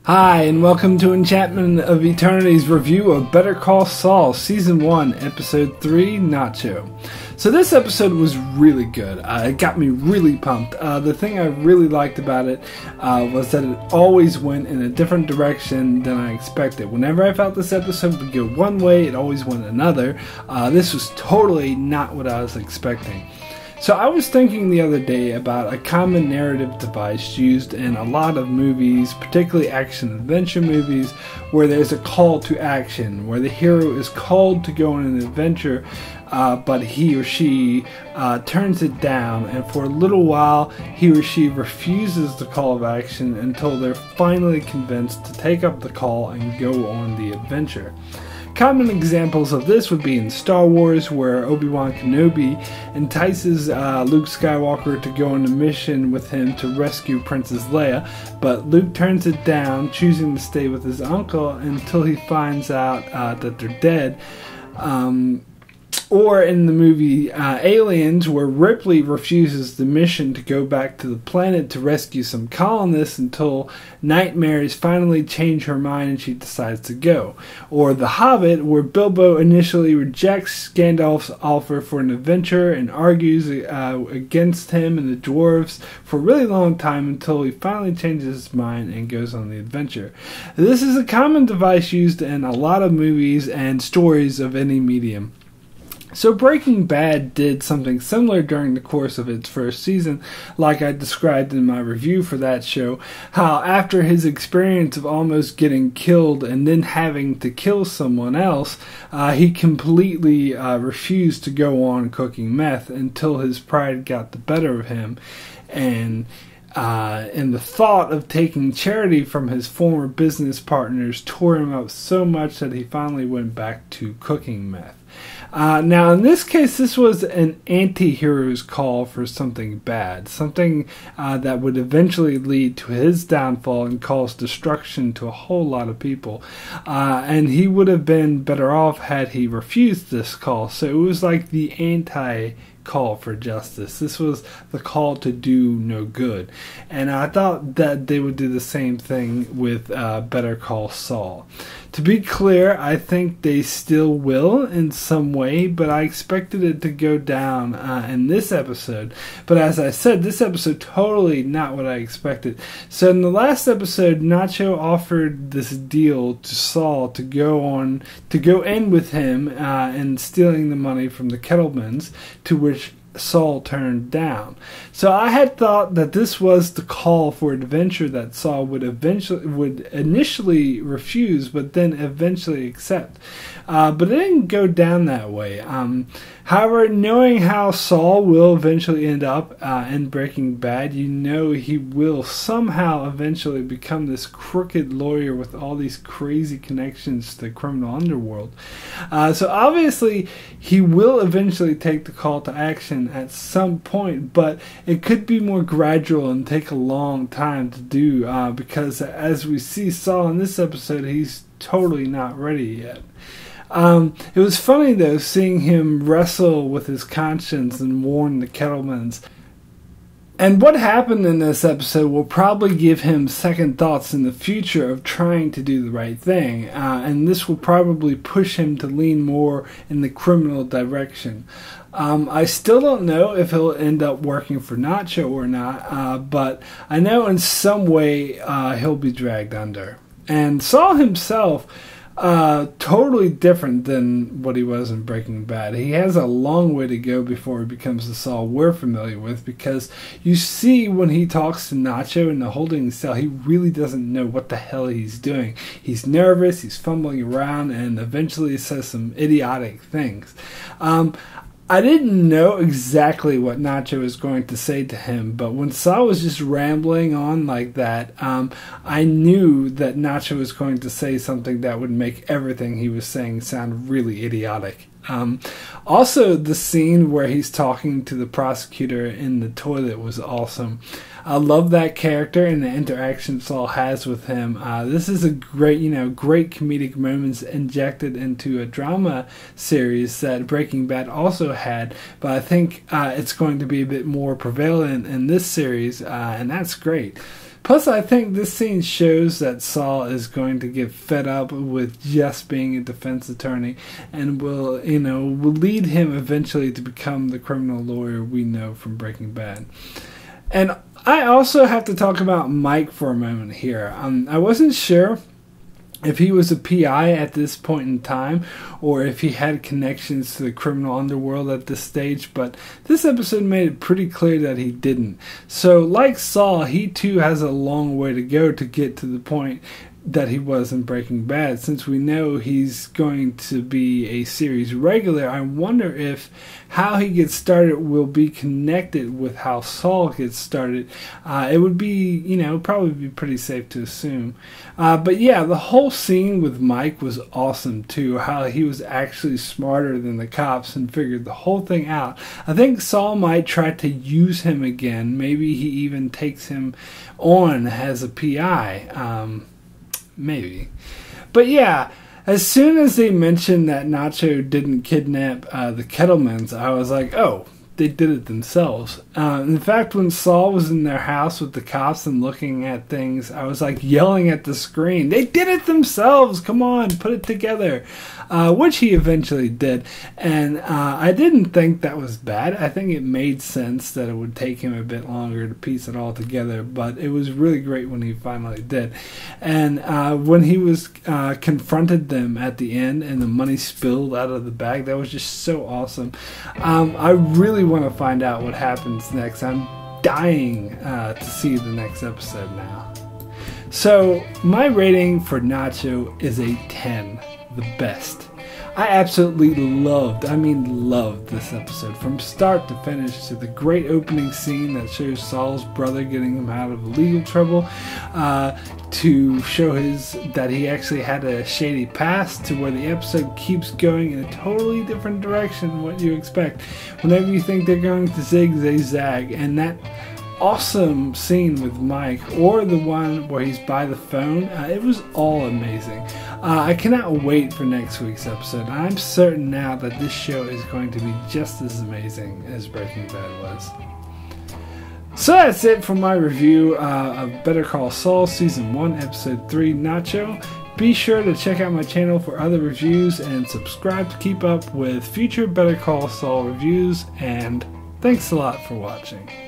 Hi, and welcome to Enchantment of Eternity's review of Better Call Saul, Season 1, Episode 3, Nacho. So this episode was really good. It got me really pumped. The thing I really liked about it was that it always went in a different direction than I expected. Whenever I felt this episode would go one way, it always went another. This was totally not what I was expecting. So I was thinking the other day about a common narrative device used in a lot of movies, particularly action-adventure movies, where there's a call to action, where the hero is called to go on an adventure, but he or she turns it down, and for a little while he or she refuses the call of action until they're finally convinced to take up the call and go on the adventure. Common examples of this would be in Star Wars, where Obi-Wan Kenobi entices Luke Skywalker to go on a mission with him to rescue Princess Leia, but Luke turns it down, choosing to stay with his uncle until he finds out that they're dead. Or in the movie Aliens, where Ripley refuses the mission to go back to the planet to rescue some colonists until nightmares finally change her mind and she decides to go. Or The Hobbit, where Bilbo initially rejects Gandalf's offer for an adventure and argues against him and the dwarves for a really long time until he finally changes his mind and goes on the adventure. This is a common device used in a lot of movies and stories of any medium. So Breaking Bad did something similar during the course of its first season, like I described in my review for that show, how after his experience of almost getting killed and then having to kill someone else, he completely refused to go on cooking meth until his pride got the better of him, and the thought of taking charity from his former business partners tore him up so much that he finally went back to cooking meth. Now, in this case, this was an anti-hero's call for something bad, something that would eventually lead to his downfall and cause destruction to a whole lot of people. And he would have been better off had he refused this call. So it was like the anti-call for justice. This was the call to do no good. And I thought that they would do the same thing with Better Call Saul. To be clear, I think they still will in some way, but I expected it to go down in this episode. But as I said, this episode totally not what I expected. So in the last episode, Nacho offered this deal to Saul to go in with him in stealing the money from the Kettlemans, to which Saul turned down. So I had thought that this was the call for adventure that Saul would initially refuse, but then eventually accept. But it didn't go down that way. However, knowing how Saul will eventually end up in Breaking Bad, you know he will somehow eventually become this crooked lawyer with all these crazy connections to the criminal underworld. So obviously he will eventually take the call to action at some point, but it could be more gradual and take a long time to do, because as we see Saul in this episode, he's totally not ready yet. It was funny though, seeing him wrestle with his conscience and warn the Kettlemans. And what happened in this episode will probably give him second thoughts in the future of trying to do the right thing. And this will probably push him to lean more in the criminal direction. I still don't know if he'll end up working for Nacho or not, but I know in some way he'll be dragged under. And Saul himself, totally different than what he was in Breaking Bad. He has a long way to go before he becomes the Saul we're familiar with, because you see when he talks to Nacho in the holding cell, he really doesn't know what the hell he's doing. He's nervous, he's fumbling around, and eventually says some idiotic things. I didn't know exactly what Nacho was going to say to him, but when Saul was just rambling on like that, I knew that Nacho was going to say something that would make everything he was saying sound really idiotic. Also, the scene where he's talking to the prosecutor in the toilet was awesome. I love that character and the interaction Saul has with him. This is a great comedic moments injected into a drama series that Breaking Bad also had, but I think it's going to be a bit more prevalent in this series, and that's great. Plus, I think this scene shows that Saul is going to get fed up with just being a defense attorney and will lead him eventually to become the criminal lawyer we know from Breaking Bad. And I also have to talk about Mike for a moment here. I wasn't sure if he was a PI at this point in time, or if he had connections to the criminal underworld at this stage, but this episode made it pretty clear that he didn't. So, like Saul, he too has a long way to go to get to the point that he was in Breaking Bad. Since we know he's going to be a series regular, I wonder if how he gets started will be connected with how Saul gets started. It would be, probably be pretty safe to assume. But yeah, the whole scene with Mike was awesome too, how he was actually smarter than the cops and figured the whole thing out. I think Saul might try to use him again. Maybe he even takes him on as a PI. Maybe. But yeah, as soon as they mentioned that Nacho didn't kidnap the Kettlemans, I was like, oh, they did it themselves. In fact, when Saul was in their house with the cops and looking at things, I was like yelling at the screen, they did it themselves! Come on, put it together! Which he eventually did. And I didn't think that was bad. I think it made sense that it would take him a bit longer to piece it all together, but it was really great when he finally did. And when he was confronted them at the end and the money spilled out of the bag, that was just so awesome. I really want to find out what happens next. I'm dying to see the next episode now. So my rating for Nacho is a 10, the best. I absolutely loved this episode from start to finish, to the great opening scene that shows Saul's brother getting him out of legal trouble, to show that he actually had a shady past, to where the episode keeps going in a totally different direction than what you expect. Whenever you think they're going to zig, they zag, and that awesome scene with Mike, or the one where he's by the phone, it was all amazing. I cannot wait for next week's episode. I'm certain now that this show is going to be just as amazing as Breaking Bad was. So that's it for my review of Better Call Saul Season 1, Episode 3, Nacho. Be sure to check out my channel for other reviews and subscribe to keep up with future Better Call Saul reviews, and thanks a lot for watching.